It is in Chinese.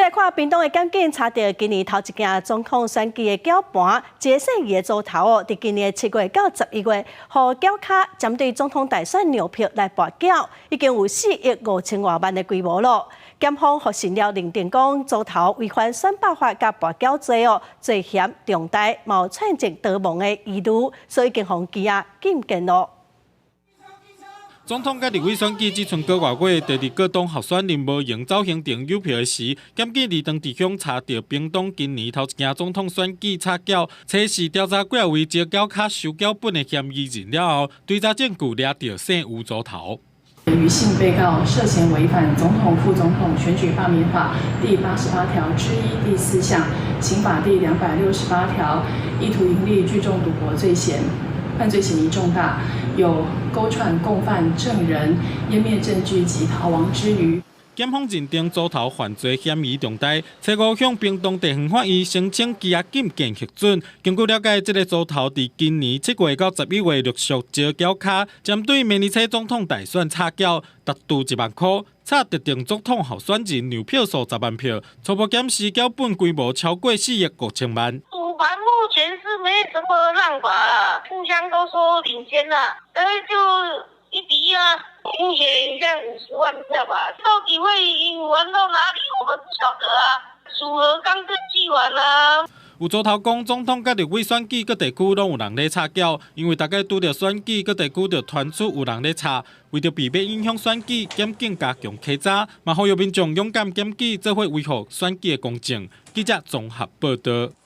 来看屏东的检警查到今年头一件总统选举的搅盘，节省伊的组头哦，伫今年7月到11月，互搅卡针对总统大选牛票来拔搅，已经有4亿5千多万的规模了。检方核实了认定讲组头违反选罢法甲拔搅罪哦，罪嫌重大，冒串证逃亡的疑虑，所以已经互羁押禁见咯。 总统甲立委选举只剩个外月，第二个当候选人无用走行程邮票的时，检警伫当地乡查到屏东今年头一件总统选举插缴，测试调查几位借缴卡收缴本的嫌疑人了后，追查证据抓到姓吴组头。余姓被告涉嫌违反总统、副总统选举罢免法第88条之一第4项、刑法第268条，意图营利、聚众赌博罪嫌。 犯罪嫌疑重大，有勾串共犯证人、湮灭证据及逃亡之余。检方认定组头犯罪嫌疑重大，7月向屏东地方法院申请羁押禁见核准。经过了解，这个组头伫今年7月到11月陆续借缴卡，针对明年总统大选插缴达度1万块，插特定总统候选人牛票数10万票，初步检视缴本规模超过4亿5千万。 赌盘目前是没什么让法啦，互相都说领先啦，大概就1比1啊，目前像50万票吧，到底会玩到哪里，我们不晓得啊。属核刚登记完啦。 有组头讲，总统甲立委选举各地区拢有人咧插缴，因为大家拄着选举，各地区就传出有人咧插，为着避免影响选举，检警加强稽查，嘛呼吁民众勇敢检举，做伙维护选举的公正。记者综合报道。